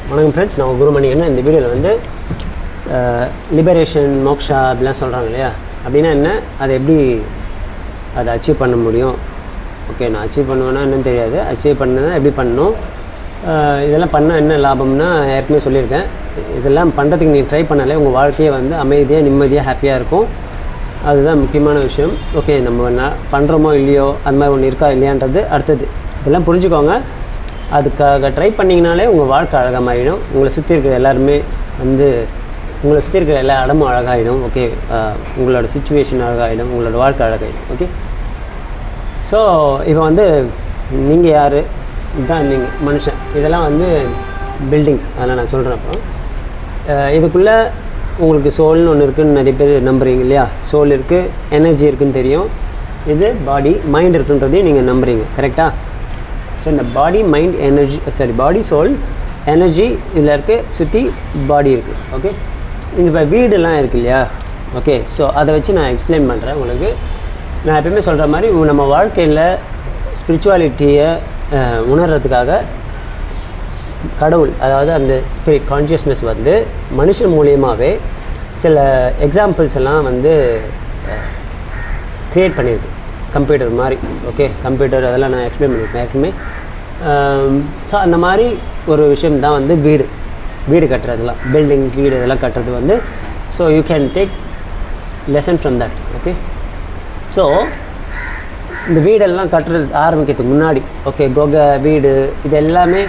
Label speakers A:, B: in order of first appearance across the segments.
A: வணக்கம் ஃப்ரெண்ட்ஸ், நான் குருமணி. என்ன இந்த வீடியோவில் வந்து லிபரேஷன், மோக்ஷா அப்படிலாம் சொல்கிறாங்க இல்லையா, அப்படின்னா என்ன, அதை எப்படி அதை அச்சீவ் பண்ண முடியும்? ஓகே, நான் அச்சீவ் பண்ணுவேன்னா என்னன்னு தெரியாது, அச்சீவ் பண்ணனா எப்படி பண்ணணும், இதெல்லாம் பண்ணால் என்ன லாபம்னா ஏற்கனவே சொல்லியிருக்கேன். இதெல்லாம் பண்ணுறதுக்கு நீங்கள் ட்ரை பண்ணாலே உங்கள் வாழ்க்கையை வந்து அமைதியாக, நிம்மதியாக, ஹாப்பியாக இருக்கும். அதுதான் முக்கியமான விஷயம். ஓகே, நம்ம பண்ணுறோமோ இல்லையோ, அந்த மாதிரி ஒன்று இருக்கா இல்லையான்றது அடுத்தது. இதெல்லாம் புரிஞ்சுக்கோங்க. அதுக்காக ட்ரை பண்ணிங்கனாலே உங்கள் வாழ்க்கை அழகாக மாறிடும். உங்களை சுற்றி இருக்கிற எல்லாருமே வந்து உங்களை சுற்றி இருக்கிற எல்லா இடமும் அழகாகிடும். ஓகே, உங்களோட சிச்சுவேஷன் அழகாகிடும், உங்களோட வாழ்க்கை அழகாகிடும். ஓகே, ஸோ இப்போ வந்து நீங்கள் யார், இதுதான் நீங்கள் மனுஷன், இதெல்லாம் வந்து பில்டிங்ஸ். அதெல்லாம் நான் சொல்கிறேன். அப்புறம் இதுக்குள்ளே உங்களுக்கு சோல்னு ஒன்று இருக்குதுன்னு நிறைய பேர் நம்புறீங்க இல்லையா. சோல் இருக்குது, எனர்ஜி இருக்குதுன்னு தெரியும். இது பாடி, மைண்ட் இருக்குன்றதையும் நீங்கள் நம்புறீங்க. கரெக்டாக? ஸோ இந்த பாடி, மைண்ட், எனர்ஜி, பாடி, சோல், எனர்ஜி இதில் இருக்குது, சுற்றி பாடி இருக்குது. ஓகே, இப்போ வீடுலாம் இருக்குது இல்லையா. ஓகே, ஸோ அதை வச்சு நான் எக்ஸ்பிளைன் பண்ணுறேன் உங்களுக்கு. நான் எப்பயுமே சொல்கிற மாதிரி நம்ம வாழ்க்கையில் ஸ்பிரிச்சுவாலிட்டியை உணர்கிறதுக்காக கடவுள், அதாவது அந்த ஸ்பிரிட் கான்ஷியஸ்னஸ் வந்து மனுஷன் மூலியமாகவே சில எக்ஸாம்பிள்ஸ் எல்லாம் வந்து க்ரியேட் பண்ணியிருக்கு, கம்ப்யூட்டர் மாதிரி. ஓகே, கம்ப்யூட்டர் அதெல்லாம் நான் எக்ஸ்பிளைன் பண்ணியிருக்கேன் ஏற்கனவே. ஸோ அந்த மாதிரி ஒரு விஷயம் தான் வந்து வீடு கட்டுறதுலாம், பில்டிங், வீடு இதெல்லாம் கட்டுறது வந்து. So you can take lesson from that. Okay, so இந்த வீடெல்லாம் கட்டுறது ஆரம்பிக்கிறதுக்கு முன்னாடி, ஓகே, வீடு இது எல்லாமே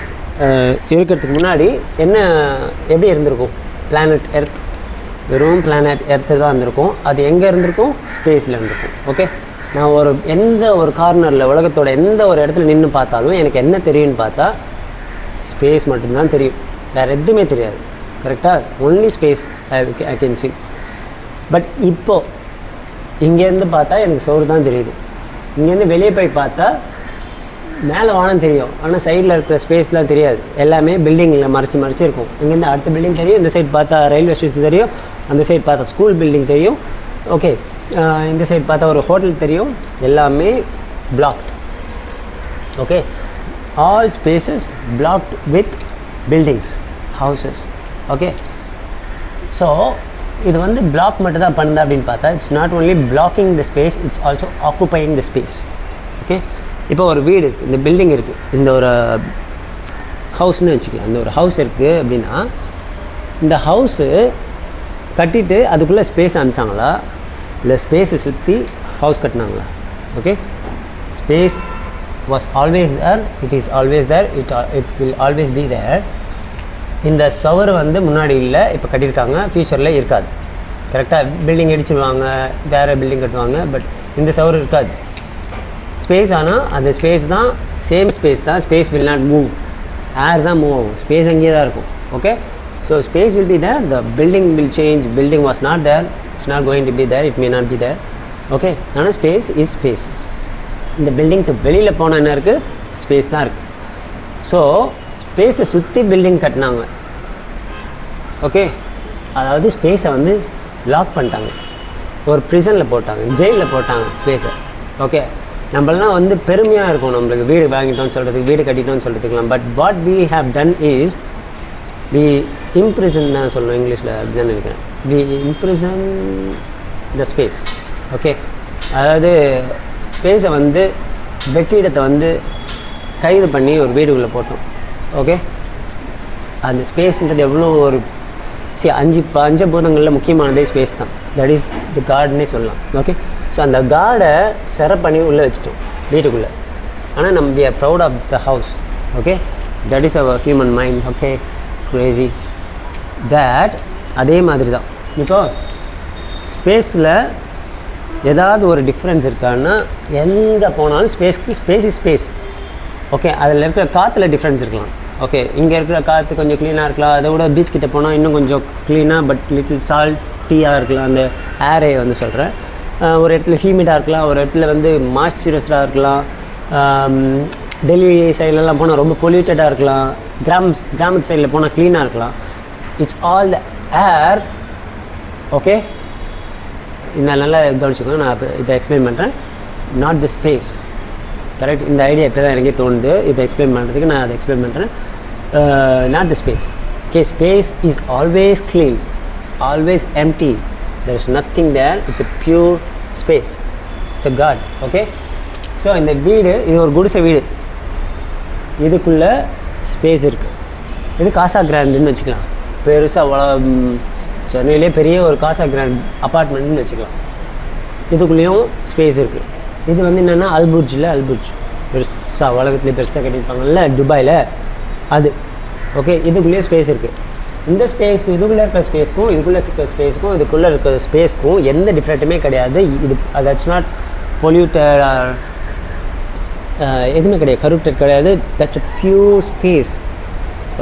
A: இருக்கிறதுக்கு முன்னாடி எப்படி இருந்திருக்கும்? பிளானட் எர்த், வெறும் பிளானட் எர்த்து தான் இருந்திருக்கும். அது எங்கே இருந்திருக்கும்? ஸ்பேஸில் இருந்திருக்கும். ஓகே, நான் எந்த ஒரு கார்னரில், உலகத்தோட எந்த ஒரு இடத்துல நின்று பார்த்தாலும் எனக்கு என்ன தெரியும்னு பார்த்தா ஸ்பேஸ் மட்டும்தான் தெரியும், வேறு எதுவுமே தெரியாது. கரெக்டாக? Only space I can see. But இப்போது இங்கேருந்து பார்த்தா எனக்கு சோறு தான் தெரியுது. இங்கேருந்து வெளியே போய் பார்த்தா மேலே வானம் தெரியும், ஆனால் சைடில் இருக்கிற ஸ்பேஸ்லாம் தெரியாது. எல்லாமே பில்டிங்கில் மறைச்சி இருக்கும். இங்கேருந்து அடுத்த பில்டிங் தெரியும், இந்த சைடு பார்த்தா ரயில்வே ஸ்டேஷன் தெரியும், அந்த சைடு பார்த்தா ஸ்கூல் பில்டிங் தெரியும். ஓகே, இந்த சைடு பார்த்தா ஒரு ஹோட்டல் தெரியும். எல்லாமே blocked. Okay, all spaces blocked with buildings, houses. Okay, so இது வந்து பிளாக் மட்டும் தான் பண்ணுதா அப்படின்னு பார்த்தா it's not only blocking the space, it's also occupying the space. Okay, இப்போ ஒரு வீடு இருக்குது, இந்த பில்டிங் இருக்குது, இந்த ஒரு ஹவுஸ்னு வச்சுக்கலாம். இந்த ஒரு ஹவுஸ் இருக்குது அப்படின்னா இந்த ஹவுஸு கட்டிட்டு அதுக்குள்ளே ஸ்பேஸ் அனுப்பிச்சாங்களா, இல்லை ஸ்பேஸை சுற்றி ஹவுஸ் கட்டினாங்களா? Okay, space was always there, it is always there, it will always be there. இந்த சவர் வந்து முன்னாடி இல்லை, இப்போ கட்டியிருக்காங்க, ஃப்யூச்சரில் இருக்காது. கரெக்டாக? பில்டிங் அடிச்சுடுவாங்க, வேறு பில்டிங் கட்டுவாங்க, பட் இந்த சவர் இருக்காது. ஸ்பேஸ் ஆனால் அந்த ஸ்பேஸ் தான், சேம் ஸ்பேஸ் தான். Space will not move, air தான் மூவ் ஆகும், ஸ்பேஸ் அங்கேயே தான் இருக்கும். Okay, so space will be there, the building will change. Building was not there, it's not going to be there, it may not be there. Okay, ஆனால் space is space. இந்த பில்டிங்க்கு வெளியில் போனால் என்ன இருக்குது? ஸ்பேஸ் தான் இருக்குது. ஸோ ஸ்பேஸை சுற்றி பில்டிங் கட்டினாங்க. ஓகே, அதாவது ஸ்பேஸை வந்து லாக் பண்ணிட்டாங்க, ஒரு ப்ரிசனில் போட்டாங்க, ஜெயிலில் போட்டாங்க ஸ்பேஸை. ஓகே, நம்மளாம் வந்து பெருமையாக இருக்கும் நம்மளுக்கு வீடு வாங்கிட்டோம்னு சொல்கிறதுக்கு, வீடு கட்டிட்டோம்னு சொல்கிறதுக்கலாம். But what we have done is we imprison தான் சொல்லணும் இங்கிலீஷில், அப்படிதான் நினைக்கிறேன். We imprison the space. Okay, அதாவது ஸ்பேஸை வந்து வெற்றிடத்தை வந்து கைது பண்ணி ஒரு வீடுக்குள்ளே போட்டோம். ஓகே, அந்த ஸ்பேஸ்ன்றது எவ்வளோ ஒரு பஞ்சபூதங்களில் முக்கியமானதே ஸ்பேஸ் தான். தட் இஸ் தி கார்டுன்னே சொல்லலாம். ஓகே, ஸோ அந்த கார்டை செரப் பண்ணி உள்ளே வச்சுட்டோம் வீட்டுக்குள்ளே. ஆனால் நம்ம we are proud of the house. Okay, that is our human mind. Okay, crazy that. அதே மாதிரி தான் இப்போது ஸ்பேஸில் ஏதாவது ஒரு டிஃப்ரென்ஸ் இருக்கான்னா, எங்கே போனாலும் ஸ்பேஸ் இஸ் ஸ்பேஸ். ஓகே, அதில் இருக்கிற காற்றுல டிஃப்ரென்ஸ் இருக்கலாம். ஓகே, இங்கே இருக்கிற காற்று கொஞ்சம் க்ளீனாக இருக்கலாம், அதை விட பீச் கிட்டே போனால் இன்னும் கொஞ்சம் க்ளீனாக பட் லிட்டில் சால்ட்டியாக இருக்கலாம். அந்த ஏரே வந்து சொல்கிறேன். ஒரு இடத்துல ஹியூமிடாக இருக்கலாம், ஒரு இடத்துல வந்து மாய்ஸ்சரைஸ்டாக இருக்கலாம். டெல்லி சைட்லலாம் போனால் ரொம்ப பொல்யூட்டடாக இருக்கலாம், கிராமத்து சைடில் போனால் க்ளீனாக இருக்கலாம். It's all the air. Okay, இந்த நல்லா கவனிச்சுக்கோங்க, நான் இதை எக்ஸ்பிளைன் பண்ணுறேன். Not the space. கரெக்ட்? இந்த ஐடியா இப்போ தான் எனக்கே தோணுது, இதை எக்ஸ்பிளைன் பண்ணுறதுக்கு நான் அதை எக்ஸ்பிளைன் பண்ணுறேன். Not the space. Okay, space is always clean, always empty. There is nothing there. It's a pure space. It's a God. Okay, so இந்த வீடு இது ஒரு குடிசை வீடு, இதுக்குள்ளே ஸ்பேஸ் இருக்குது. இது காசா கிராண்டுன்னு வச்சுக்கலாம். பெருசாக சென்னையிலே பெரிய ஒரு காசா கிராண்ட் அப்பார்ட்மெண்ட்னு வச்சுக்கலாம். இதுக்குள்ளேயும் ஸ்பேஸ் இருக்குது. இது வந்து என்னென்னா அல்புர்ஜில் பெருசாக உலகத்துலேயே பெருசாக கட்டியிருப்பாங்கல்ல துபாயில், அது. ஓகே, இதுக்குள்ளேயே ஸ்பேஸ் இருக்குது. இந்த ஸ்பேஸ் இதுக்குள்ளே இருக்கிற ஸ்பேஸ்க்கும் இதுக்குள்ளே இருக்கிற ஸ்பேஸ்க்கும் இதுக்குள்ளே இருக்கிற ஸ்பேஸ்க்கும் எந்த டிஃப்ரெண்ட்டுமே கிடையாது. இது தட்ஸ் நாட் பொல்யூட்டட், எதுவுமே கிடையாது, கரப்டட் கிடையாது. That's a pure space.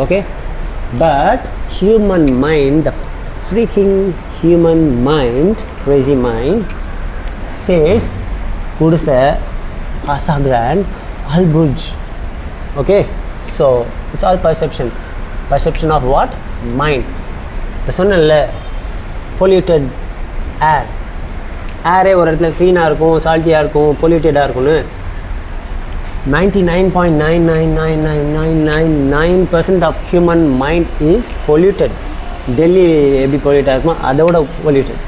A: Okay, but human mind, the freaking human mind, crazy mind says குடிசை, Casa Grande, Al Burj. Okay, so it's all perception of what? Mind. இப்போ சொன்னேன்ல, பொல்யூட்டட் ஏரே ஒரு இடத்துல க்ளீனாக இருக்கும், சால்ட்டியாக இருக்கும், பொல்யூட்டடாக இருக்கும்னு 99.9999999% of human mind is polluted. Delhi எப்படி பொல்யூட்டாக இருக்குமோ அதோட பொல்யூட்டட்.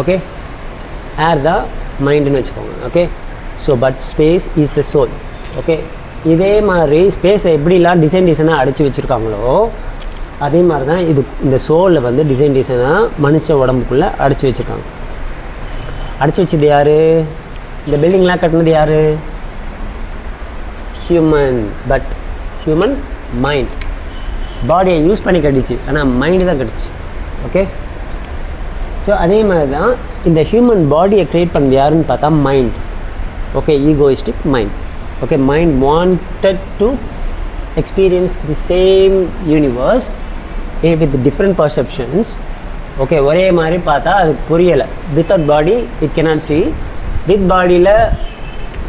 A: ஓகே, ஏர் தான் மைண்டுன்னு வச்சுக்கோங்க. Okay, so but space is the soul. Okay, இதே மாதிரி ஸ்பேஸை எப்படிலாம் டிசைனாக அடைச்சி வச்சுருக்காங்களோ அதே மாதிரி தான் இந்த சோலில் வந்து டிசைனாக மனுஷ உடம்புக்குள்ளே அடைச்சி வச்சுருக்காங்க. அடைச்சி வச்சது யார்? இந்த பில்டிங்லாம் கட்டினது யார்? ஹியூமன். பட் ஹியூமன் மைண்ட் பாடியை யூஸ் பண்ணி கட்டிச்சு, ஆனால் மைண்டு தான் கட்டிச்சு. ஓகே, ஸோ அதே மாதிரி தான் இந்த ஹியூமன் பாடியை க்ரியேட் பண்ணது யாருன்னு பார்த்தா mind. Okay, egoistic mind. Okay, mind wanted to experience the same universe with different perceptions. Okay, ஒரே மாதிரி பார்த்தா அது புரியலை. Without body it cannot C. With பாடியில்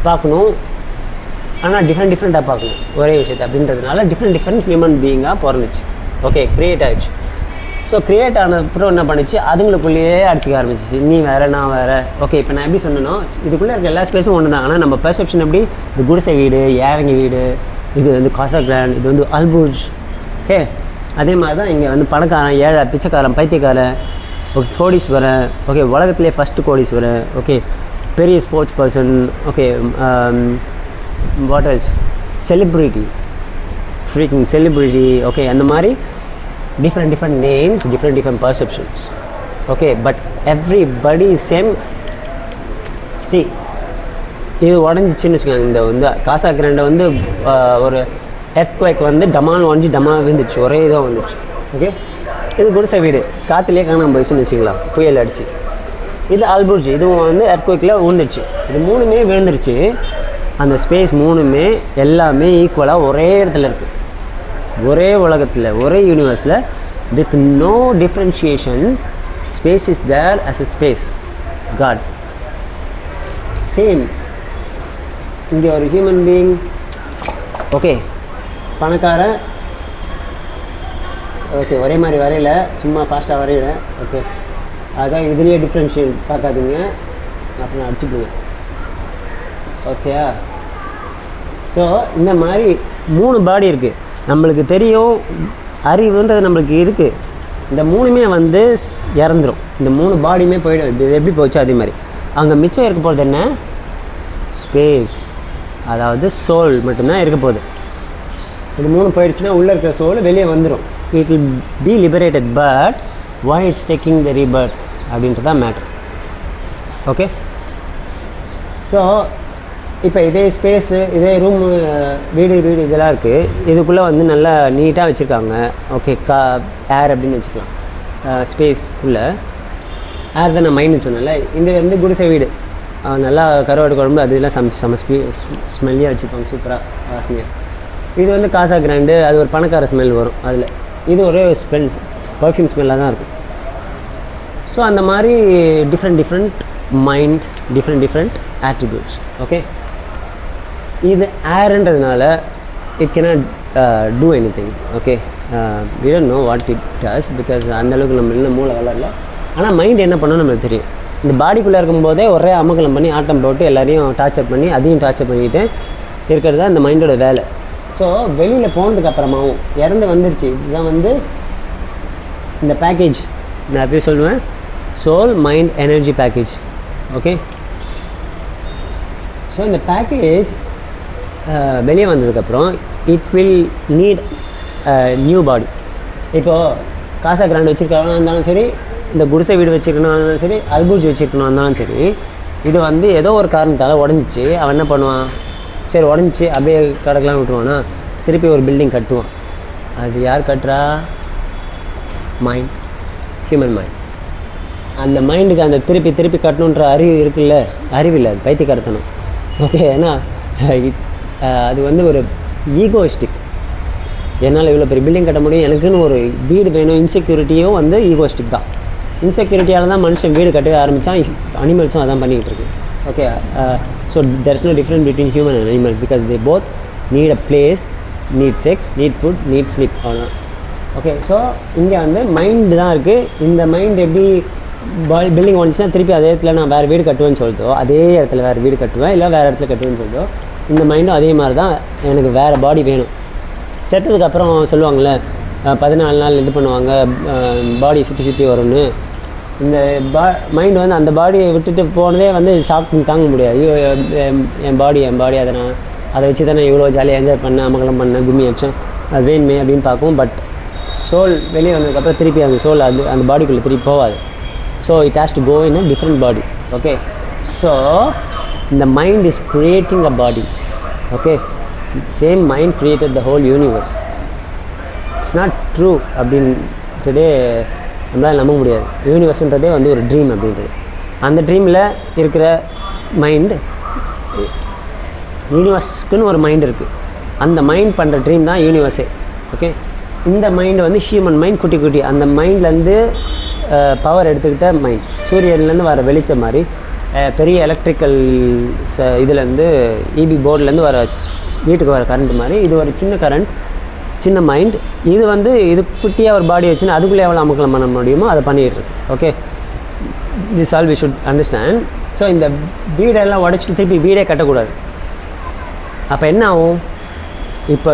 A: பார்க்கணும், ஆனால் டிஃப்ரெண்ட்டாக பார்க்கணும் ஒரே விஷயத்தை. அப்படின்றதுனால டிஃப்ரெண்ட் ஹியூமன் பீயிங்காக பிறந்துச்சு. ஓகே, க்ரியேட் ஆகிடுச்சு. ஸோ க்ரியேட் ஆன அப்புறம் என்ன பண்ணிச்சு, அதுங்களுக்குள்ளேயே அடிச்சிக்க ஆரம்பிச்சிச்சு. நீ வேறு, நான் வேறு. ஓகே, இப்போ நான் எப்படி சொன்னேனோ இதுக்குள்ளே இருக்க எல்லா ஸ்பேஸும் ஒன்று தான். ஆனால் நம்ம பெர்செப்ஷன் எப்படி, இது குடிசை வீடு, ஏரங்கி வீடு, இது வந்து காசா கிராண்ட், இது வந்து அல்புர்ஜ். ஓகே, அதே மாதிரி தான் இங்கே வந்து பணக்காரன், ஏழை, பிச்சைக்காரன், பைத்தியக்காரன், ஓகே, கோடீஸ்வரன். ஓகே, உலகத்துலேயே ஃபஸ்ட்டு கோடீஸ்வரன். ஓகே, பெரிய sports person. Okay, what else, celebrity, freaking celebrity. Okay, அந்த மாதிரி different names, different perceptions. Okay, but everybody is same. See, இது உடஞ்சிச்சின்னு வச்சுக்கோங்க. இந்த வந்து காசா கிராண்டை வந்து ஒரு எர்த்குவேக் வந்து டமால் உடஞ்சி டமால் விழுந்துச்சு, ஒரே இதாக வந்துச்சு. ஓகே, இது குடிசை வீடு, காற்றுலேயே காணாமல் போயிடுச்சுன்னு வச்சுக்கலாம், புயல் அடிச்சு. இது அல்புர்ஜ், இதுவும் வந்து எர்த்குவேக்கில் விழுந்துருச்சு. இது மூணுமே விழுந்துருச்சு. அந்த ஸ்பேஸ் மூணுமே எல்லாமே ஈக்குவலாக ஒரே இடத்துல இருக்குது, ஒரே உலகத்தில், ஒரே யூனிவர்ஸில், with no differentiation. Space is there as a space, God same. இங்கே ஒரு ஹியூமன் பீயிங். ஓகே, பணக்காரன். ஓகே, ஒரே மாதிரி வரையில, சும்மா ஃபாஸ்ட்டாக வரையில. ஓகே, அதான் இதுலேயே டிஃப்ரென்ஷியேட் பார்க்காதீங்க, அப்புறம் அடிச்சுடுங்க. ஓகேயா? ஸோ இந்த மாதிரி 3 பாடி இருக்குது. நம்மளுக்கு தெரியும், அறிவுன்றது நம்மளுக்கு இருக்குது. இந்த மூணுமே வந்து இறந்துடும். இந்த 3 பாடியுமே போயிடும். இது எப்படி போச்சு அதே மாதிரி அங்கே மிச்சம் இருக்க போகிறது என்ன? ஸ்பேஸ், அதாவது சோல் மட்டும்தான் இருக்க போகுது. இது 3 போயிடுச்சுன்னா உள்ளே இருக்கிற சோல் வெளியே வந்துடும். It will be liberated. But why it's taking the rebirth அப்படின்றது தான் மேட்ரு. ஓகே, ஸோ இப்போ இதே ஸ்பேஸு, இதே ரூம், வீடு இதெல்லாம் இருக்குது. இதுக்குள்ளே வந்து நல்லா நீட்டாக வச்சுருக்காங்க. ஓகே, ஏர் அப்படின்னு வச்சுக்கலாம். ஸ்பேஸ்க்குள்ளே ஏர் தான் நான் மைண்டுன்னு சொன்னேன்ல. இந்த வந்து குடிசை வீடு, நல்லா கருவாடு குழம்பு அதெல்லாம் செம்ம ஸ்மெல்லியாக வச்சுருப்பாங்க, சூப்பராக வாசனையாக. இது வந்து காசா கிராண்டு, அது ஒரு பணக்கார ஸ்மெல் வரும் அதில். இது ஒரே ஸ்மெல், பர்ஃப்யூம் ஸ்மெல்லாக தான் இருக்கும். ஸோ அந்த மாதிரி different mind, different attributes. Okay, இது ஏர்ன்றதுனால it cannot do anything. Okay, we don't know what it does, because அந்தளவுக்கு நம்ம இன்னும் மூளை வளரல. ஆனால் மைண்ட் என்ன பண்ணணும் நம்மளுக்கு தெரியும். இந்த பாடிக்குள்ளே இருக்கும்போதே ஒரே அமகலம் பண்ணி ஆட்டம் போட்டு எல்லாரையும் டார்ச்சர் பண்ணி அதையும் டார்ச்சர் பண்ணிக்கிட்டு இருக்கிறது தான் இந்த மைண்டோட வேலை. ஸோ வெளியில் போனதுக்கு அப்புறமாவும் இறந்து வந்துருச்சு. இதுதான் வந்து இந்த பேக்கேஜ் நான் எப்படி சொல்லுவேன், soul mind energy package. Okay, so இந்த பேக்கேஜ் வெளியே வந்ததுக்கப்புறம் it will need new body. இப்போது காசா கிராண்ட் வச்சுருக்கவனா இருந்தாலும் சரி, இந்த குடிசை வீடு வச்சுருக்கணும் இருந்தாலும் சரி, அல்பூஜ் வச்சுருக்கணும் இருந்தாலும் சரி, இது வந்து ஏதோ ஒரு காரணத்தால் உடஞ்சிச்சு. அவன் என்ன பண்ணுவான், சரி உடஞ்சிச்சு அப்படியே கிடக்கலாம் விட்டுருவானா, திருப்பி ஒரு பில்டிங் கட்டுவான். அது யார் கட்டுறா? Mind, human mind. அந்த மைண்டுக்கு அந்த திருப்பி திருப்பி கட்டணுன்ற அறிவு இருக்குல்ல, அறிவு இல்லை, அது பைத்தியக்காரத்தனம். ஓகே, ஏன்னா அது வந்து ஒரு ஈகோயிஸ்டிக். என்னால் இவ்வளோ பெரிய பில்டிங் கட்ட முடியும், எனக்குன்னு ஒரு வீடு வேணும், இன்செக்யூரிட்டியும் வந்து ஈகோயிஸ்டிக் தான். இன்செக்யூரிட்டியால் தான் மனுஷன் வீடு கட்டவே ஆரம்பித்தான். அனிமல்ஸும் அதான் பண்ணிக்கிட்டு இருக்கு. Okay, so there is no different between human and animals because they both need a place, need sex, need food, need sleep, அவ்வளோதான். ஓகே, ஸோ இங்கே வந்து மைண்டு தான் இருக்குது. இந்த மைண்ட் எப்படி பில்டிங் வந்துச்சுன்னா திருப்பி அதே இடத்துல நான் வேறு வீடு கட்டுவேன்னு சொல்லிட்டோ, அதே இடத்துல வேறு வீடு கட்டுவேன், இல்லை வேறு இடத்துல கட்டுவேன்னு சொல்லிட்டோ, இந்த மைண்டும் அதே மாதிரி தான். எனக்கு வேறு பாடி வேணும். செத்ததுக்கப்புறம் சொல்லுவாங்கள்ல, 14 நாள் இது பண்ணுவாங்க, பாடி சுற்றி வரும்னு. இந்த மைண்டு வந்து அந்த பாடியை விட்டுட்டு போனதே வந்து ஷாக் தாங்க முடியாது. ஐயோ என் பாடி அதை வச்சு தானே இவ்வளோ ஜாலியாக என்ஜாய் பண்ணேன், அமகலம் பண்ணேன், கும்மி அடிச்சேன், அது வேணுமே அப்படின்னு பார்க்கும். பட் சோல் வெளியே வந்ததுக்கப்புறம் திருப்பி அந்த சோல் அந்த பாடிக்குள்ளே திருப்பி போகாது. So it has to go in a different body. Okay, so இந்த mind is creating a body. Okay, same mind created the whole universe. It's not true அப்படின்றதே நம்மளால் நம்ப முடியாது. யூனிவர்ஸ்ன்றதே வந்து ஒரு ட்ரீம் அப்படின்றது. அந்த ட்ரீமில் இருக்கிற மைண்ட், யூனிவர்ஸ்க்குன்னு ஒரு மைண்ட் இருக்குது, அந்த மைண்ட் பண்ணுற ட்ரீம் தான் யூனிவர்ஸே. ஓகே, இந்த மைண்டு வந்து ஹியூமன் மைண்ட், குட்டி குட்டி அந்த மைண்ட்லேருந்து பவர் எடுத்துக்கிட்ட மைண்ட். சூரியன்லேருந்து வர வெளிச்சம் மாதிரி, பெரிய எலக்ட்ரிக்கல் இதுலேருந்து இபி போர்ட்லேருந்து வர வீட்டுக்கு வர கரண்ட் மாதிரி, இது ஒரு சின்ன கரண்ட், சின்ன மைண்ட். இது வந்து இது குட்டியாக ஒரு பாடி வச்சுன்னா அதுக்குள்ளே எவ்வளோ அமக்கலம் பண்ண முடியுமோ அதை பண்ணிகிட்ருக்கு. Okay, this all we should understand. So இந்த வீடெல்லாம் உடச்சிட்டு திருப்பி வீடே கட்டக்கூடாது. அப்போ என்ன ஆகும், இப்போ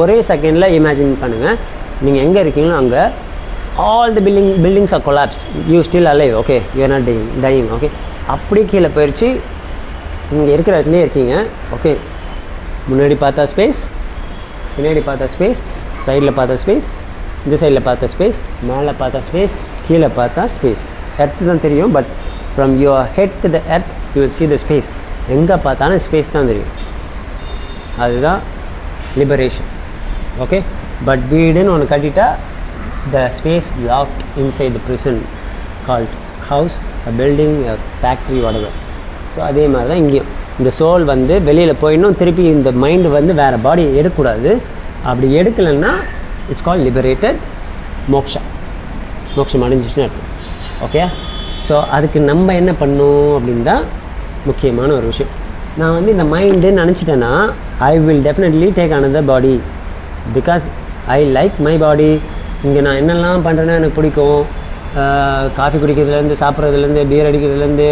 A: ஒரே செகண்டில் இமேஜின் பண்ணுங்கள், நீங்கள் எங்கே இருக்கீங்களோ அங்கே all the buildings are collapsed, you still alive. Okay, you are not dying. Okay, அப்படி கீழே போயிடுச்சு, இங்கே இருக்கிற இடத்துலேயே இருக்கீங்க. ஓகே, முன்னாடி பார்த்தா ஸ்பேஸ், பின்னாடி பார்த்தா ஸ்பேஸ், சைடில் பார்த்தா ஸ்பேஸ், இந்த சைடில் பார்த்தா ஸ்பேஸ், மேலே பார்த்தா ஸ்பேஸ், கீழே பார்த்தா ஸ்பேஸ். எர்த்து தான் தெரியும், but from your head to the earth you will see the space. எங்கே பார்த்தாலும் ஸ்பேஸ் தான் தெரியும். அதுதான் லிபரேஷன். ஓகே, பட் வீடுன்னு ஒன்று கட்டிட்டா the space locked inside the prison called house, a building, a factory, whatever. So அதே மாதிரி தான் இங்கேயும் இந்த சோல் வந்து வெளியில் போயிடணும், திருப்பி இந்த மைண்டு வந்து வேறு பாடியை எடுக்கக்கூடாது. அப்படி எடுக்கலைன்னா இட்ஸ் கால் லிபரேட்டட், மோக்ஷம் அடைஞ்சிச்சுன்னு இருக்கும். ஓகே, ஸோ அதுக்கு நம்ம என்ன பண்ணணும் அப்படின்னு தான் முக்கியமான ஒரு விஷயம். நான் வந்து இந்த மைண்டுன்னு நினச்சிட்டேன்னா I will definitely take another body because I like my body. இங்கே நான் என்னெல்லாம் பண்ணுறேன்னா எனக்கு பிடிக்கும். காஃபி குடிக்கிறதுலேருந்து, சாப்பிட்றதுலேருந்து, பியர் அடிக்கிறதுலேருந்து,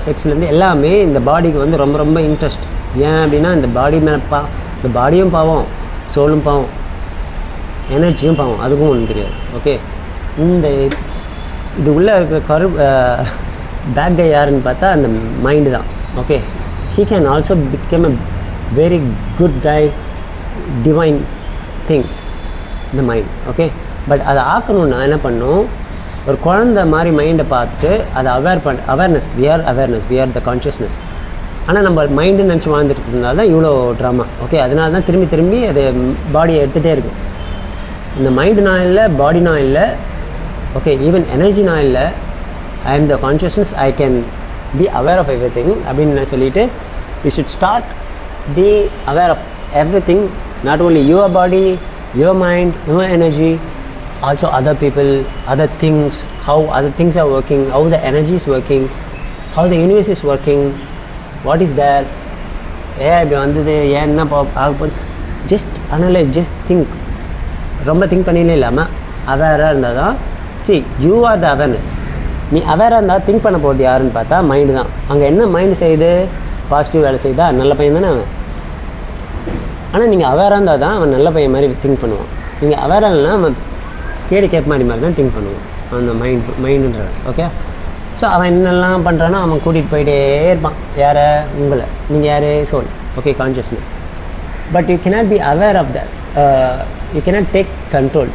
A: செக்ஸ்லேருந்து எல்லாமே இந்த பாடிக்கு வந்து ரொம்ப ரொம்ப இன்ட்ரெஸ்ட். ஏன் அப்படின்னா இந்த பாடி மேலே இந்த பாடியும் பாவம், சோலும் பாவம், எனர்ஜியும் பாவம், அதுக்கும் ஒன்றும் தெரியாது. ஓகே, இது உள்ளே இருக்கிற பேட் கை யாருன்னு பார்த்தா அந்த மைண்டு தான். Okay, he can also become a very good guy, divine thing, the mind. Okay, but அதை ஆக்கணுன்னா என்ன பண்ணணும், ஒரு குழந்த மாதிரி மைண்டை பார்த்துட்டு அதை awareness, we are the consciousness. ஆனால் நம்ம மைண்டுன்னு நினச்சி வாழ்ந்துட்டு இருந்தால் தான் இவ்வளோ ட்ராமா. ஓகே, அதனால தான் திரும்பி திரும்பி அது பாடியை எடுத்துகிட்டே இருக்குது. இந்த மைண்டு நான் இல்லை, பாடி நான் இல்லை. ஓகே, ஈவன் எனர்ஜி நான் இல்லை. ஐ am the consciousness, I can be aware of everything அப்படின்னு நான் சொல்லிவிட்டு we should start be aware of everything, not only your body, your mind, your energy, also other people, other things, how other things are working, how the energy is working, how the universe is working, what is there, இப்படி வந்தது, ஏன் என்ன ஆகப்போகுது, just analyse, just think. ரொம்ப think பண்ணினே இல்லாமல் அவேராக இருந்தால் தான். see, you are the awareness. நீ அவேராக இருந்தால் திங்க் பண்ண போகிறது யாருன்னு பார்த்தா மைண்டு தான். அங்கே என்ன மைண்டு செய்யுது, பாசிட்டிவ் வேலை செய்யுதா, நல்ல பையன் தானே அவன். ஆனால் நீங்கள் அவேராக இருந்தால் தான் அவன் நல்ல பையன் மாதிரி திங்க் பண்ணுவான். நீங்கள் அவேராக இல்லைன்னா அவன் கேடு கேப் மாதிரி தான் திங்க் பண்ணுவோம் அந்த மைண்டுன்றது. ஓகே, ஸோ அவன் என்னெல்லாம் பண்ணுறானோ அவன் கூட்டிகிட்டு போயிட்டே இருப்பான். யாரை? உங்களை. நீங்கள் யார்? Soul. Okay, consciousness. But you cannot be aware of that. You cannot take control.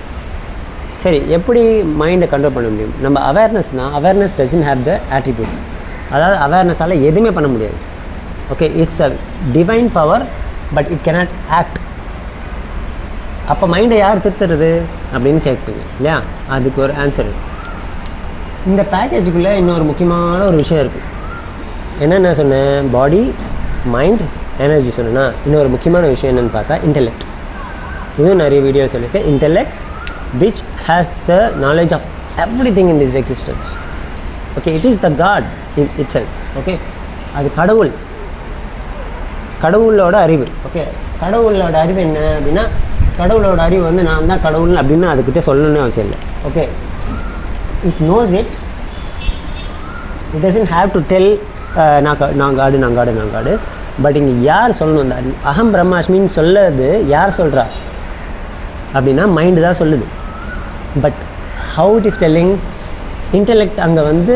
A: சரி, எப்படி மைண்டை கண்ட்ரோல் பண்ண முடியும்? நம்ம அவேர்னஸ்னால் awareness doesn't have the attribute. அதாவது அவேர்னஸால் எதுவுமே பண்ண முடியாது. Okay, it's a divine power, but it cannot act. அப்போ மைண்டை யார் திருத்துறது அப்படின்னு கேட்குறீங்க இல்லையா? அதுக்கு ஒரு ஆன்சர். இந்த பேக்கேஜுக்குள்ளே இன்னொரு முக்கியமான ஒரு விஷயம் இருக்குது. என்னென்ன சொன்னேன்? பாடி, மைண்ட், எனர்ஜி சொன்னேன்னா இன்னொரு முக்கியமான விஷயம் என்னென்னு பார்த்தா இன்டெலெக்ட். இதுவும் நிறைய வீடியோ சொல்லியிருக்கேன். Intellect which has the knowledge of everything in this existence. Okay, it is the God in itself. Okay, அது கடவுள், கடவுளோட அறிவு. ஓகே, கடவுளோட அறிவு என்ன அப்படின்னா, கடவுளோட அறிவு வந்து நான் தான் கடவுள் அப்படின்னு அதுக்கிட்ட சொல்லணும்னு அவசியம் இல்லை. Okay, it knows it. It doesn't have to tell நான் காடு. பட் இங்கே யார் சொல்லணும்? அந்த அகம் பிரம்மாஸ்மின்னு சொல்லது யார் சொல்கிறா அப்படின்னா மைண்டு தான் சொல்லுது. But how it is telling? Intellect அங்கே வந்து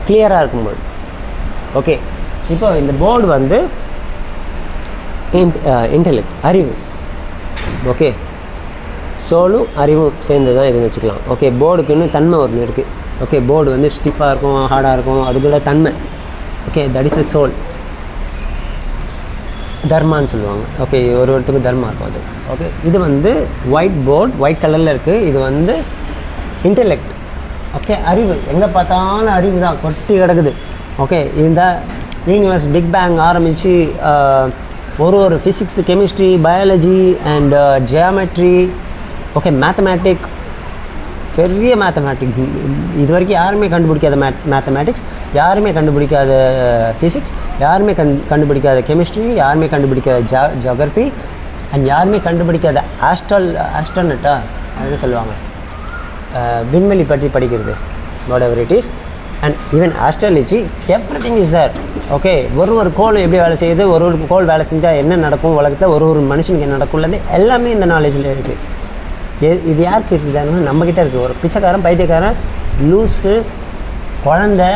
A: கிளியராக இருக்கும்போது. ஓகே, இப்போ இந்த போர்டு வந்து இன்டெலெக்ட், அறிவு. ஓகே, சோலும் அறிவும் சேர்ந்து தான் இதுன்னு வச்சுக்கலாம். ஓகே, போர்டுக்குன்னு தன்மை ஒன்று இருக்குது. ஓகே, போர்டு வந்து ஸ்டிஃபாக இருக்கும், ஹார்டாக இருக்கும், அதுக்குள்ள தன்மை. Okay, that is the soul. தர்மான்னு சொல்லுவாங்க. ஓகே, ஒருத்தருக்கு தர்மா இருக்கும் அது. ஓகே, இது வந்து ஒயிட் போர்டு, ஒயிட் கலரில் இருக்குது. இது வந்து இன்டெலெக்ட். ஓகே, அறிவு. எங்கே பார்த்தாலும் அறிவு தான் கொட்டி கிடக்குது. ஓகே, இந்த யூனிவர்ஸ் பிக் பேங் ஆரம்பித்து ஒரு physics, chemistry, biology and geometry, okay, mathematic, பெரிய மேத்தமேட்டிக். இது வரைக்கும் யாருமே கண்டுபிடிக்காத மேத்தமேட்டிக்ஸ், யாருமே கண்டுபிடிக்காத ஃபிசிக்ஸ், யாருமே கண்டுபிடிக்காத கெமிஸ்ட்ரி, யாருமே கண்டுபிடிக்காத ஜியோகிரஃபி, அண்ட் யாருமே கண்டுபிடிக்காத ஆஸ்ட்ரோனட்டா அப்படின்னு சொல்லுவாங்க, விண்வெளி பற்றி படிக்கிறது, whatever it is. And even astrology, everything is there. Okay, ஒரு கோள் எப்படி வேலை செய்யுது, ஒரு கோள் வேலை செஞ்சால் என்ன நடக்கும் உலகத்தில், ஒரு மனுஷனுக்கு என்ன நடக்கும்லேருந்து எல்லாமே இந்த நாலேஜில் இருக்குது. இது யாருக்கு இருக்குதுன்னா நம்மக்கிட்ட இருக்குது. ஒரு பிச்சைக்காரன், பைத்தியக்காரன், லூஸு, குழந்தை,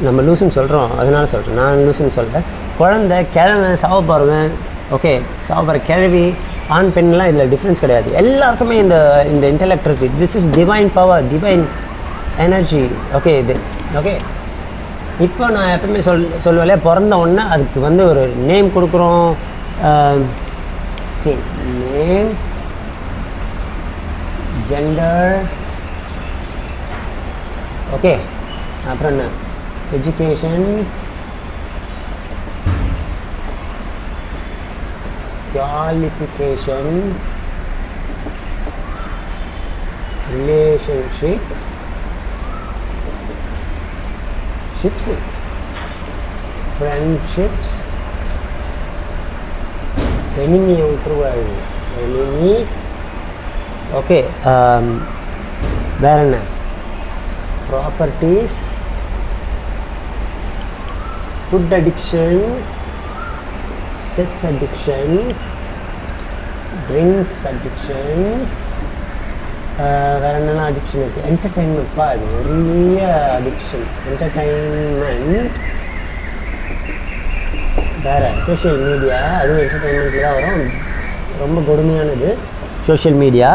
A: நம்ம லூஸுன்னு சொல்கிறோம் அதனால சொல்கிறேன், நான் லூஸுன்னு சொல்கிறேன். குழந்தை, கிழமை, சாவ போகிறவன், ஓகே, சாவ போகிற கிழவி, ஆண் பெண்லாம் இதில் டிஃப்ரென்ஸ் கிடையாது. எல்லாருக்குமே இந்த இன்டெலெக்ட் இருக்குது. This is divine power, divine energy. Okay, இது ஓகே. இப்போ நான் எப்பவுமே சொல்லுவேன், பிறந்த உடனே அதுக்கு வந்து ஒரு நேம் கொடுக்குறோம். சரி, நேம், ஜெண்டர், ஓகே, அப்புறம் என்ன, education, qualification, relationship, ships, friendships, எனிமியை விட்டுருவாரு, எனிமி. ஓகே, வேறு என்ன, properties, food addiction, sex addiction, drinks addiction, வேறு என்னெல்லாம் அடிக்ஷன் இருக்குது. என்டர்டெயின்மெண்ட்ப்பா, அது நிறைய அடிக்ஷன். என்டர்டெயின்மெண்ட், வேறு சோஷியல் மீடியா, அதுவும் என்டர்டெயின்மெண்ட்டில் தான் வரும். ரொம்ப கொடுமையானது சோஷியல் மீடியா.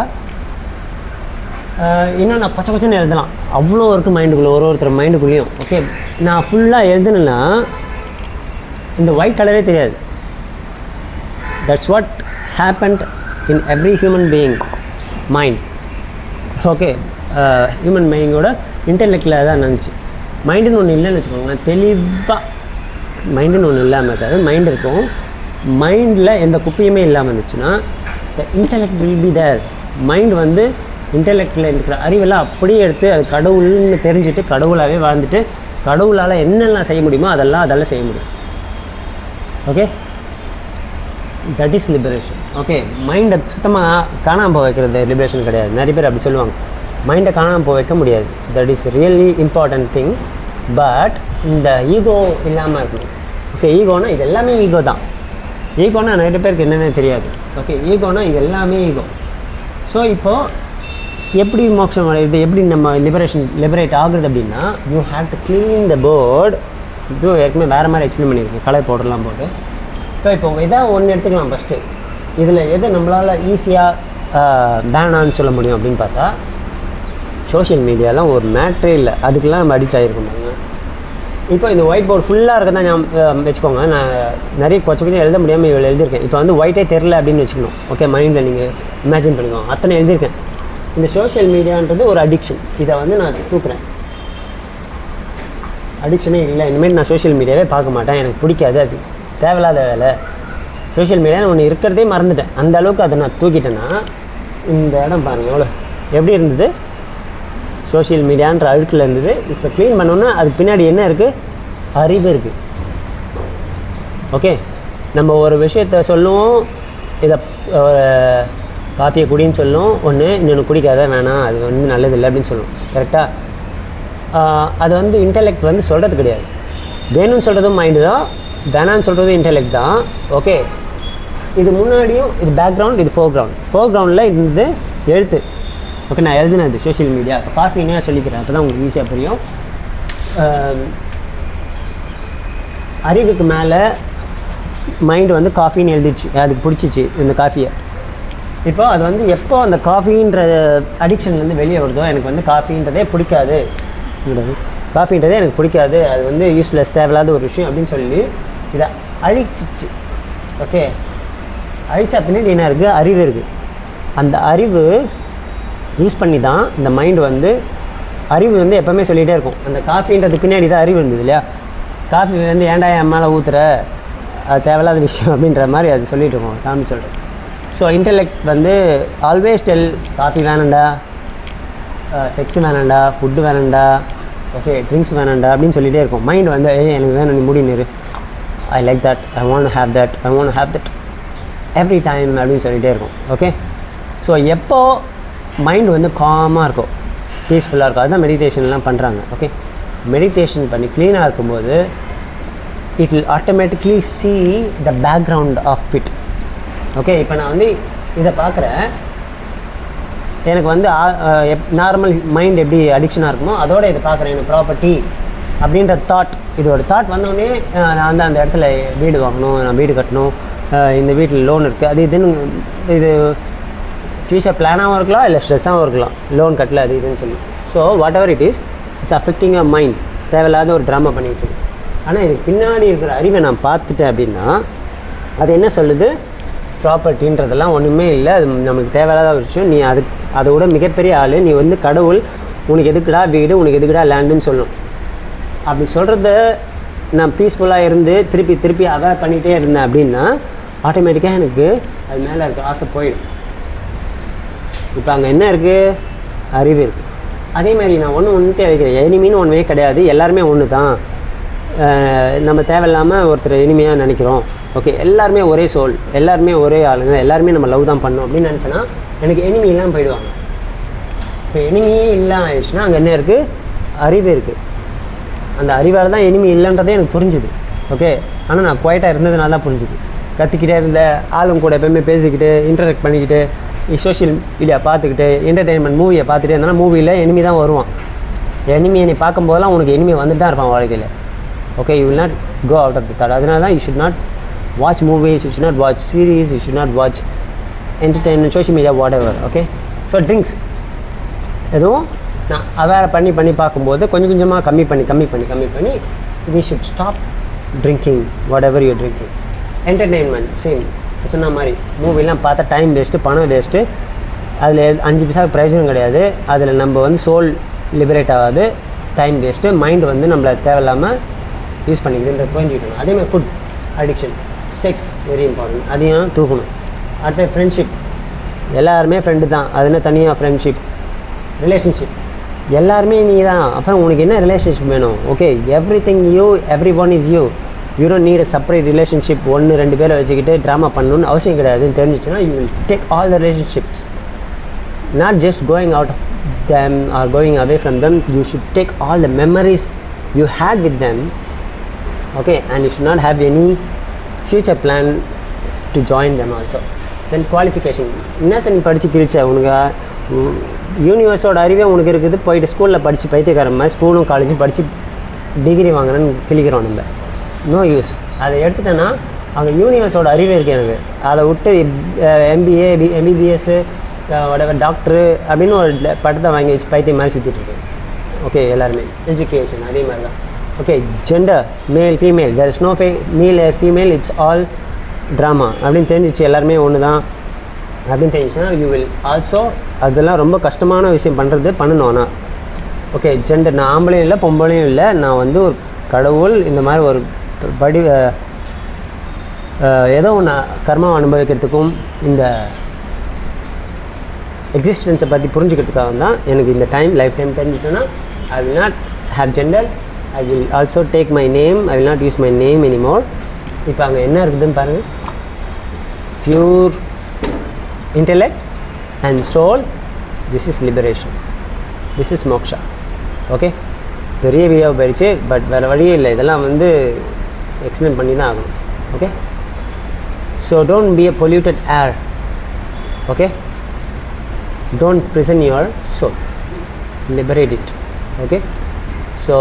A: இன்னும் நான் கொச்சன்னு எழுதலாம், அவ்வளோ இருக்குது மைண்டுக்குள்ளே, ஒருத்தர் மைண்டுக்குள்ளேயும். ஓகே, நான் ஃபுல்லாக எழுதுனேன்னா இந்த ஒயிட் கலரே தெரியாது. That's what happened in every human being mind. Okay, human பீயிங்கோட இன்டெலெக்டில் தான் நினச்சி. மைண்டுன்னு ஒன்று இல்லைன்னு வச்சுக்கோங்களேன். தெளிவாக மைண்டுன்னு ஒன்று இல்லாமல் இருக்காது, மைண்ட் இருக்கும். மைண்டில் எந்த குப்பையுமே இல்லாமல் இருந்துச்சுன்னா the intellect will be there. Mind வந்து இன்டெலெக்டில் இருக்கிற அறிவெல்லாம் அப்படியே எடுத்து அது கடவுள்னு தெரிஞ்சுட்டு கடவுளாகவே வாழ்ந்துட்டு கடவுளால் என்னெல்லாம் செய்ய முடியுமோ அதெல்லாம் செய்ய முடியும். Okay, that is liberation. Okay, மைண்டை சுத்தமாக காணாமல் போக வைக்கிறது லிபரேஷன் கிடையாது. நிறைய பேர் அப்படி சொல்லுவாங்க, மைண்டை காணாமல் போக வைக்க முடியாது. That is really important thing. But இந்த ஈகோ இல்லாமல் இருக்கணும். ஓகே, ஈகோனா இது எல்லாமே ஈகோ தான். ஈகோனா நிறைய பேருக்கு என்னென்ன தெரியாது. ஓகே, ஈகோனா இது எல்லாமே ஈகோ. ஸோ இப்போது எப்படி மோட்சம் அடையுது, எப்படி நம்ம லிபரேட் ஆகுறது அப்படின்னா, you have to clean the board. இதுவும் ஏற்கனவே வேறு மாதிரி எக்ஸ்பிளைன் பண்ணியிருக்கேன், கலர் பவுடர்லாம் போட்டு. ஸோ இப்போ இதாக ஒன்று எடுத்துக்கலாம் ஃபஸ்ட்டு. இதில் எது நம்மளால் ஈஸியாக பேனான்னு சொல்ல முடியும் அப்படின்னு பார்த்தா, சோஷியல் மீடியாலாம் ஒரு மேட்ரே இல்லை, அதுக்கெல்லாம் நம்ம அடிக்ட் ஆகிருக்கோம். இப்போ இந்த ஒயிட் போர்டு ஃபுல்லாக இருக்கிறதா நான் வச்சுக்கோங்க. நான் நிறைய கொஞ்சம் எழுத முடியாமல் இவ்வளோ எழுதியிருக்கேன். இப்போ வந்து ஒயிட்டே தெரில அப்படின்னு வச்சுக்கணும். ஓகே, மைண்டில் நீங்கள் இமேஜின் பண்ணிக்கோங்க, அத்தனை எழுதியிருக்கேன். இந்த சோஷியல் மீடியான்றது ஒரு அடிக்ஷன். இதை வந்து நான் தூக்குறேன். அடிக்ஷனே இல்லை, இனிமேல் நான் சோஷியல் மீடியாவே பார்க்க மாட்டேன், எனக்கு பிடிக்காது, அது தேவையில்லாத வேலை. சோஷியல் மீடியான்னு ஒன்று இருக்கிறதே மறந்துட்டேன். அந்த அளவுக்கு அதை நான் தூக்கிட்டேன்னா, இந்த இடம் பாருங்கள் எவ்வளோ எப்படி இருந்தது. சோஷியல் மீடியான்ற அழுக்கில் இருந்தது. இப்போ க்ளீன் பண்ணோன்னா அதுக்கு பின்னாடி என்ன இருக்குது, அறிவு இருக்குது. ஓகே, நம்ம ஒரு விஷயத்த சொல்லுவோம், இதை காஃபியை குடின்னு சொல்லுவோம், ஒன்று இன்னொன்று குடிக்காத வேணாம், அது வந்து நல்லதில்லை அப்படின்னு சொல்லுவோம். கரெக்டாக? அது வந்து இன்டெலெக்ட் வந்து சொல்கிறது கிடையாது. வேணும்னு சொல்கிறதும் மைண்டு தான், வேணான்னு சொல்கிறதும் இன்டெலெக்ட் தான். ஓகே, இது முன்னாடியும் இது பேக்ரவுண்ட், இது ஃபோர்க்ரவுண்டில் இருந்தது எழுத்து. ஓகே, நான் எழுதினது சோஷியல் மீடியா. இப்போ காஃபின்னே சொல்லிக்கிறேன், அப்போ தான் உங்களுக்கு ஈஸியாக புரியும். அறிவுக்கு மேலே மைண்டு வந்து காஃபின்னு எழுதிடுச்சு, அதுக்கு பிடிச்சிச்சு இந்த காஃபியை. இப்போ அது வந்து எப்போ அந்த காஃபின்ற அடிக்ஷன்லேருந்து வெளியே வருதோ, எனக்கு வந்து காஃபின்றதே பிடிக்காது, காஃபின்றதே எனக்கு பிடிக்காது, அது வந்து யூஸ்லெஸ், தேவையில்லாத ஒரு விஷயம் அப்படின்னு சொல்லி இதை அழிச்சிச்சு. ஓகே, அழிச்சா பின்னாடி என்ன இருக்குது, அறிவு இருக்குது. அந்த அறிவு யூஸ் பண்ணி தான் இந்த மைண்டு வந்து, அறிவு வந்து எப்போவுமே சொல்லிகிட்டே இருக்கும். அந்த காஃபின்றது பின்னாடி தான் அறிவு இருந்தது இல்லையா. காஃபி வந்து ஏன்டா என் மேலே ஊற்றுற, அது தேவையில்லாத விஷயம் அப்படின்ற மாதிரி அது சொல்லிகிட்டு இருக்கோம், தாண்டி சொல்கிறேன். ஸோ இன்டெலெக்ட் வந்து ஆல்வேஸ் டெல், காஃபி வேணாண்டா, செக்ஸ் வேணாண்டா, ஃபுட்டு வேணாண்டா, ஓகே ட்ரிங்க்ஸ் வேணாண்டா அப்படின்னு சொல்லிகிட்டே இருக்கும். மைண்ட் வந்து எனக்கு வேணும், நீ முடிநிறு, I like that, I want have that, I want have that every time அப்படின்னு சொல்லிகிட்டே இருக்கும். ஓகே, ஸோ எப்போ மைண்ட் வந்து காமாக இருக்கும், பீஸ்ஃபுல்லாக இருக்கும், அதுதான் மெடிடேஷன்லாம் பண்ணுறாங்க. ஓகே, மெடிடேஷன் பண்ணி க்ளீனாக இருக்கும்போது it will automatically see the background of it. Okay, இப்போ நான் வந்து இதை பார்க்குறேன், எனக்கு வந்து நார்மல் மைண்ட் எப்படி அடிக்ஷனாக இருக்குமோ அதோட இதை பார்க்குறேன். எனக்கு ப்ராப்பர்ட்டி அப்படின்ற தாட், இதோட தாட் வந்தோடனே நான் வந்து அந்த இடத்துல வீடு வாங்கணும், நான் வீடு கட்டணும், இந்த வீட்டில் லோன் இருக்குது, அது இதுன்னு, இது ஃப்யூச்சர் பிளானாகவும் இருக்கலாம், இல்லை ஸ்ட்ரெஸ்ஸாகவும் இருக்கலாம், லோன் கட்டல அது இதுன்னு சொல்லி. So what ever it is, it's affecting a mind, தேவையில்லாத ஒரு ட்ராமா பண்ணிகிட்டு இருக்கு. ஆனால் இதுக்கு பின்னாடி இருக்கிற அறிவை நான் பார்த்துட்டேன் அப்படின்னா அது என்ன சொல்லுது, ப்ராப்பர்ட்டின்றதெல்லாம் ஒன்றுமே இல்லை, அது நமக்கு தேவையில்லாத ஒரு விஷயம், நீ அதோட மிகப்பெரிய ஆள், நீ வந்து கடவுள், உனக்கு எதுக்குடா வீடு, உனக்கு எதுக்குடா லேண்டுன்னு சொல்லணும். அப்படி சொல்கிறத நான் பீஸ்ஃபுல்லாக இருந்து திருப்பி அவேர் பண்ணிகிட்டே இருந்தேன் அப்படின்னா ஆட்டோமேட்டிக்காக எனக்கு அது மேலே இருக்க ஆசை போயிடும். இப்போ அங்கே என்ன இருக்குது, அறிவு இருக்குது. அதே மாதிரி நான் ஒன்றுத்தே வைக்கிறேன், எனிமின்னு ஒன்றுமே கிடையாது, எல்லாருமே ஒன்று தான். நம்ம தேவையில்லாமல் ஒருத்தர் எனிமையாக நினைக்கிறோம். ஓகே, எல்லாருமே ஒரே சோல், எல்லாருமே ஒரே ஆளுங்க, எல்லாருமே நம்ம லவ் தான் பண்ணோம் அப்படின்னு நினச்சேன்னா எனக்கு எனிமி இல்லாமல் போயிடுவாங்க. இப்போ எனிமியே இல்லாமல் ஆயிடுச்சுன்னா அங்கே என்ன இருக்குது, அறிவு இருக்குது. அந்த அறிவால் தான் எனிமி இல்லைன்றதே எனக்கு புரிஞ்சுது. ஓகே, ஆனால் நான் குவைட்டாக இருந்ததுனால தான் புரிஞ்சுது. கற்றுக்கிட்டே இருந்த ஆளுங்க கூட எப்போயுமே பேசிக்கிட்டு இன்டராக்ட் பண்ணிக்கிட்டு சோஷியல் மீடியா பார்த்துக்கிட்டு என்டர்டெயின்மெண்ட் மூவியை பார்த்துட்டு இருந்தாலும் மூவியில் எனிமி தான் வருவான். எனிமியை நீ பார்க்கும்போதெல்லாம் உனக்கு எனிமி வந்துட்டு தான் இருப்பான் வாழ்க்கையில். Okay, you will not go out of the thought. அதனால தான் you should not watch movies, you should not watch series, you should not watch entertainment, social media, whatever. Okay, so drinks எதுவும் நான் aware பண்ணி பார்க்கும்போது கொஞ்சம் கொஞ்சமாக கம்மி பண்ணி we should stop drinking whatever you drinking. Entertainment same சொன்ன மாதிரி மூவிலாம் பார்த்தா டைம் வேஸ்ட்டு, பணம் வேஸ்ட்டு, அதில் 5 பைசாவுக்கு பிரயோஜனம் கிடையாது, அதில் நம்ம வந்து சோல் லிபரேட் ஆகாது, டைம் வேஸ்ட்டு, மைண்டு வந்து நம்மளை தேவையில்லாமல் யூஸ் பண்ணிக்கிட்டு புரிஞ்சுக்கணும். அதேமாதிரி food addiction, sex very important, அதையும் தூக்கணும். அடுத்த ஃப்ரெண்ட்ஷிப், எல்லாருமே ஃப்ரெண்டு தான், அதுனா தனியாக ஃப்ரெண்ட்ஷிப், ரிலேஷன்ஷிப் எல்லாருமே நீ தான். அப்புறம் உனக்கு என்ன ரிலேஷன்ஷிப் வேணும்? Okay, everything you, every one is you, you don't need a separate relationship. 1-2 பேரை வச்சுக்கிட்டு ட்ராமா பண்ணணும்னு அவசியம் கிடையாதுன்னு தெரிஞ்சிச்சுன்னா you will take all the relationships, not just going out of them or going away from them. You should take all the memories you had with them, okay, and you should not have any future plan to join them also. Then qualification, இன்னத்த நீ படித்து கிழிச்ச, உனக்கு யூனிவர்ஸோட அறிவே உனக்கு இருக்குது, போயிட்டு ஸ்கூலில் படித்து பைத்தியக்கார மாதிரி ஸ்கூலும் காலேஜும் படித்து டிகிரி வாங்குறேன்னு கிளிக்கிறோம் நம்ம. No use. அதை எடுத்துட்டேன்னா அங்கே யூனிவர்ஸோட அறிவே இருக்குது எனக்கு. அதை விட்டு MBA MBBS டாக்டரு அப்படின்னு ஒரு பட்டத்தை வாங்கி வச்சு பைத்தியம் மாதிரி சுற்றிட்டுருக்கேன். ஓகே, எல்லாருமே எஜுகேஷன் அதே மாதிரி தான். Okay, gender male female, there is no male female, it's all drama அப்படின்னு தெரிஞ்சிச்சு. எல்லாருமே ஒன்று தான் அப்படின்னு தெரிஞ்சிச்சுன்னா யூ வில் ஆல்சோ, அதெல்லாம் ரொம்ப கஷ்டமான விஷயம் பண்ணணும். ஆனால் ஓகே, ஜெண்டர் நான் ஆம்பளையும் இல்லை பொம்பளையும் இல்லை, நான் வந்து ஒரு கடவுள் இந்த மாதிரி ஒரு ஏதோ ஒன்று கர்மாவை அனுபவிக்கிறதுக்கும் இந்த எக்ஸிஸ்டன்ஸை பற்றி புரிஞ்சுக்கிறதுக்காக தான் எனக்கு இந்த லைஃப் டைம் தெரிஞ்சுட்டோன்னா I will not have gender, I will also take my name, I will not use my name anymore. இப்போ அங்கே என்ன இருக்குதுன்னு பாருங்கள், pure intellect and soul, this is liberation, this is moksha. Okay, பெரிய வீடியோ போயிடுச்சு, but வேறு வழியே இல்லை, இதெல்லாம் வந்து எக்ஸ்பிளைன் பண்ணி தான் ஆகணும். Okay, so don't be a polluted air. Okay, don't prison your soul, liberate it. Okay, so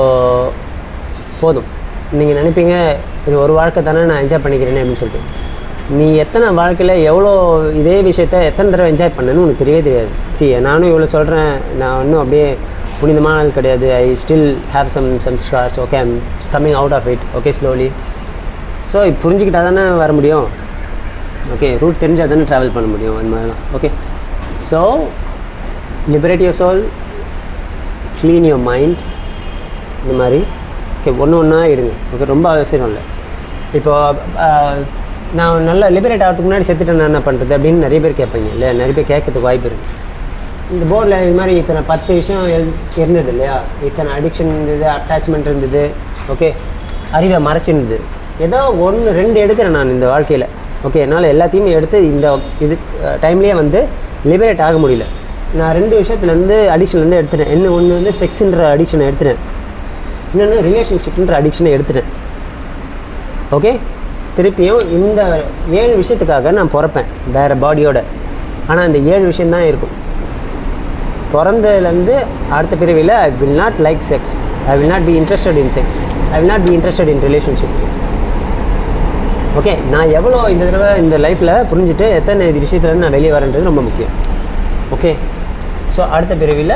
A: போதும். நீங்கள் நினைப்பீங்க இது ஒரு வாழ்க்கை தானே நான் என்ஜாய் பண்ணிக்கிறேனே அப்படின்னு சொல்லிட்டு. நீ எத்தனை வாழ்க்கையில் எவ்வளோ இதே விஷயத்த எத்தனை தடவை என்ஜாய் பண்ணேன்னு உனக்கு தெரியவே தெரியாது. நானும் இவ்வளோ சொல்கிறேன், நான் இன்னும் அப்படியே புனிதமான ஆள் கிடையாது. I still have some scars. Okay, I'm coming out of it. Okay, slowly. So புரிஞ்சுக்கிட்டா தானே வர முடியும். ஓகே, ரூட் தெரிஞ்சால் தானே ட்ராவல் பண்ண முடியும். அந்த மாதிரி தான். Okay, so liberate your soul, clean your mind. இந்த மாதிரி ஓகே ஒன்றா எடுங்க. ஓகே, ரொம்ப அவசியம் இல்லை. இப்போது நான் நல்லா லிபரேட் ஆகிறதுக்கு முன்னாடி செத்துட்டேன் நான் என்ன பண்ணுறது அப்படின்னு நிறைய பேர் கேட்பீங்க இல்லை, நிறைய பேர் கேட்கறதுக்கு வாய்ப்பு இருக்குது. இந்த போர்டில் இது மாதிரி இத்தனை 10 விஷயம் இருந்தது இல்லையா, இத்தனை அடிக்ஷன் இருந்தது, அட்டாச்மெண்ட் இருந்தது, ஓகே, அறிவை மறைச்சிருந்தது. ஏதோ 1-2 எடுக்கிறேன் நான் இந்த வாழ்க்கையில். ஓகே, என்னால் எல்லாத்தையுமே எடுத்து இந்த இது டைம்லேயே வந்து லிபரேட் ஆக முடியல. நான் 2 விஷயத்துலேருந்து அடிக்ஷன்லேருந்து எடுத்துட்டேன். என்ன ஒன்று வந்து செக்ஸுன்ற அடிக்ஷனை எடுத்துட்டேன், இன்னொன்று ரிலேஷன்ஷிப்ன்ற அடிக்ஷனை எடுத்துட்டேன். ஓகே, திருப்பியும் இந்த 7 விஷயத்துக்காக நான் பிறப்பேன் வேறு பாடியோட. ஆனால் இந்த 7 விஷயந்தான் இருக்கும். பிறந்ததுலேருந்து அடுத்த பிறவியில் ஐ will not like sex, I will not be interested in sex, I will not be interested in relationships. Okay, நான் எவ்வளோ இந்த தடவை இந்த லைஃப்பில் புரிஞ்சுட்டு எத்தனை விஷயத்துலேருந்து நான் வெளியே வரேன்றது ரொம்ப முக்கியம். ஓகே, ஸோ அடுத்த பிறவியில்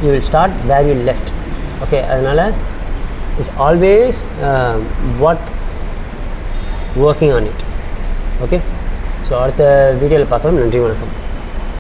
A: you will start where you left. Okay, அதனால் it's always worth working on it. Okay, so அடுத்த வீடியோவில் பார்க்கலாம். நன்றி, வணக்கம்.